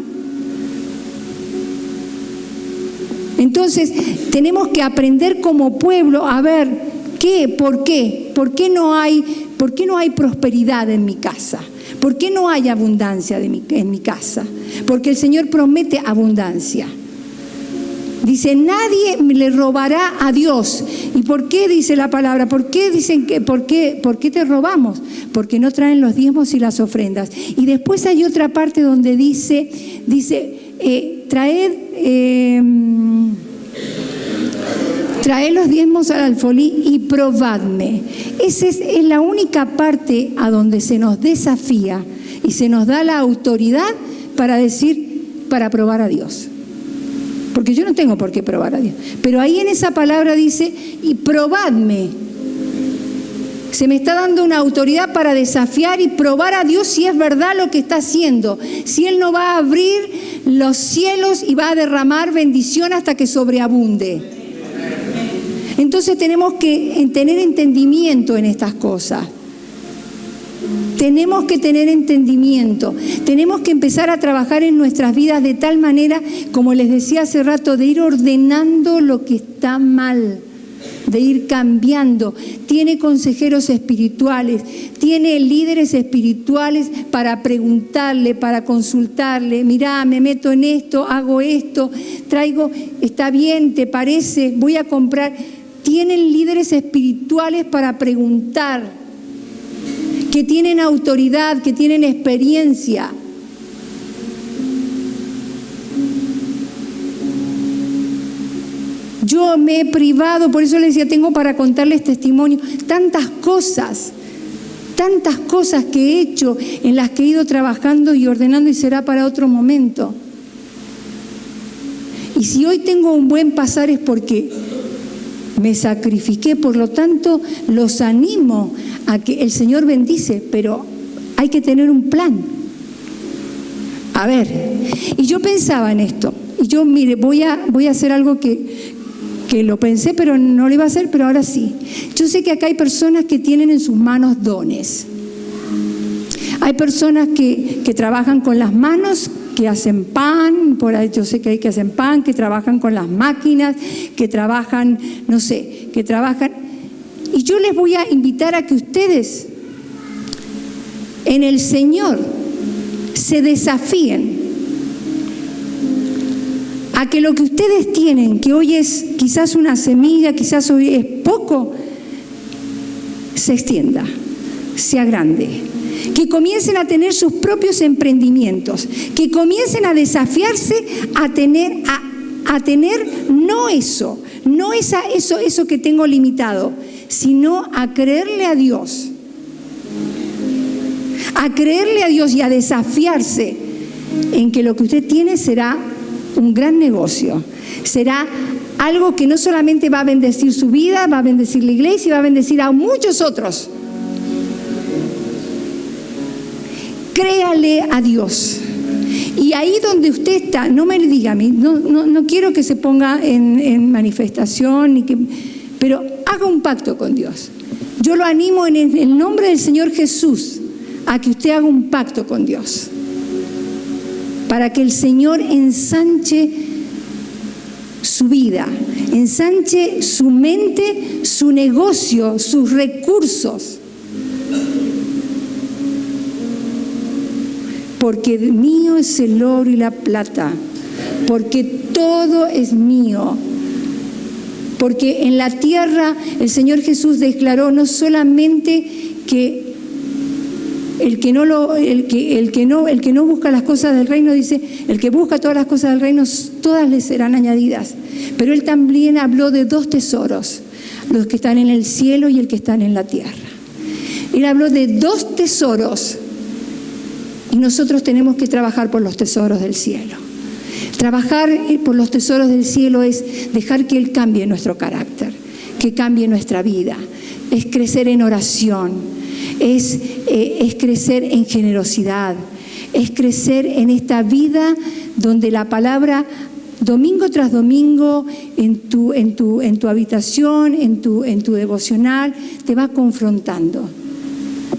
Entonces, tenemos que aprender como pueblo a ver ¿por qué no hay prosperidad en mi casa? ¿Por qué no hay abundancia en mi casa? Porque el Señor promete abundancia. Dice, nadie le robará a Dios. ¿Y por qué dice la palabra? ¿Por qué te robamos? Porque no traen los diezmos y las ofrendas. Y después hay otra parte donde dice, traed los diezmos al alfolí y probadme. Esa es la única parte a donde se nos desafía y se nos da la autoridad para probar a Dios. Porque yo no tengo por qué probar a Dios. Pero ahí en esa palabra dice, y probadme. Se me está dando una autoridad para desafiar y probar a Dios si es verdad lo que está haciendo. Si Él no va a abrir los cielos y va a derramar bendición hasta que sobreabunde. Entonces tenemos que tener entendimiento en estas cosas. Tenemos que tener entendimiento. Tenemos que empezar a trabajar en nuestras vidas de tal manera, como les decía hace rato, de ir ordenando lo que está mal, de ir cambiando. Tiene consejeros espirituales, tiene líderes espirituales para preguntarle, para consultarle. Mirá, me meto en esto, hago esto, traigo, está bien, ¿te parece? Voy a comprar. Tienen líderes espirituales para preguntar, que tienen autoridad, que tienen experiencia. yo me he privado, por eso les decía, tengo para contarles testimonio, tantas cosas que he hecho, en las que he ido trabajando y ordenando, y será para otro momento. Y si hoy tengo un buen pasar es porque me sacrifiqué. Por lo tanto, los animo a que el Señor bendice, pero hay que tener un plan. A ver, y yo pensaba en esto, y yo, mire, voy a hacer algo que lo pensé, pero no lo iba a hacer, pero ahora sí. Yo sé que acá hay personas que tienen en sus manos dones. Hay personas que trabajan con las manos, que hacen pan, por ahí yo sé que hay que hacen pan, que trabajan con las máquinas, que trabajan, no sé, que trabajan. Y yo les voy a invitar a que ustedes en el Señor se desafíen a que lo que ustedes tienen, que hoy es quizás una semilla, quizás hoy es poco, se extienda, sea grande. Que comiencen a tener sus propios emprendimientos, que comiencen a desafiarse a tener no eso que tengo limitado, sino a creerle a Dios. A creerle a Dios y a desafiarse en que lo que usted tiene será un gran negocio, será algo que no solamente va a bendecir su vida, va a bendecir la iglesia y va a bendecir a muchos otros. Créale a Dios. Y ahí donde usted está, no me diga a mí, no quiero que se ponga en manifestación, pero haga un pacto con Dios. Yo lo animo en el nombre del Señor Jesús a que usted haga un pacto con Dios, para que el Señor ensanche su vida, ensanche su mente, su negocio, sus recursos. Porque mío es el oro y la plata, porque todo es mío. Porque en la tierra el Señor Jesús declaró no solamente que el que no busca las cosas del reino, dice, el que busca todas las cosas del reino, todas le serán añadidas. Pero Él también habló de dos tesoros, los que están en el cielo y el que están en la tierra. Él habló de dos tesoros. Y nosotros tenemos que trabajar por los tesoros del cielo. Trabajar por los tesoros del cielo es dejar que Él cambie nuestro carácter, que cambie nuestra vida. Es crecer en oración, es crecer en generosidad, es crecer en esta vida donde la palabra, domingo tras domingo, en tu habitación, en tu devocional, te va confrontando.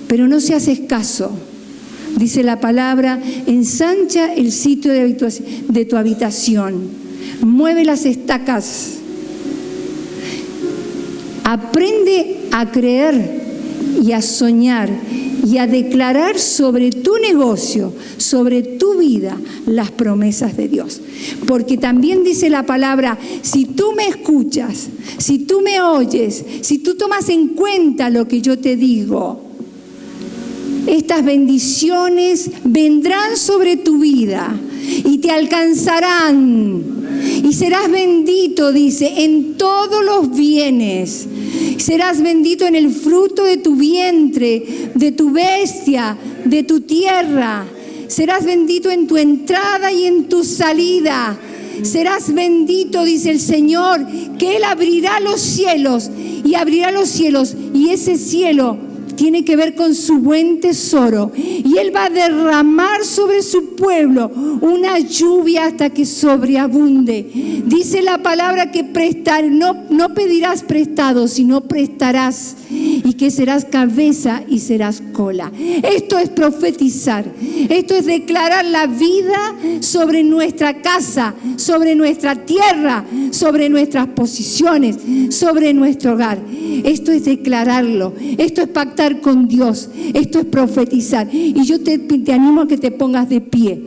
Pero no seas escaso. Dice la palabra, ensancha el sitio de tu habitación, mueve las estacas, aprende a creer y a soñar y a declarar sobre tu negocio, sobre tu vida, las promesas de Dios. Porque también dice la palabra, si tú me escuchas, si tú me oyes, si tú tomas en cuenta lo que yo te digo, estas bendiciones vendrán sobre tu vida y te alcanzarán. Y serás bendito, dice, en todos los bienes. Serás bendito en el fruto de tu vientre, de tu bestia, de tu tierra. Serás bendito en tu entrada y en tu salida. Serás bendito, dice el Señor, que Él abrirá los cielos y abrirá los cielos. Y ese cielo tiene que ver con su buen tesoro. Y Él va a derramar sobre su pueblo una lluvia hasta que sobreabunde. Dice la palabra que no pedirás prestado, sino prestarás. Y que serás cabeza y serás cola. Esto es profetizar. Esto es declarar la vida sobre nuestra casa, sobre nuestra tierra, sobre nuestras posiciones, sobre nuestro hogar. Esto es declararlo. Esto es pactar con Dios. Esto es profetizar. Y yo te animo a que te pongas de pie.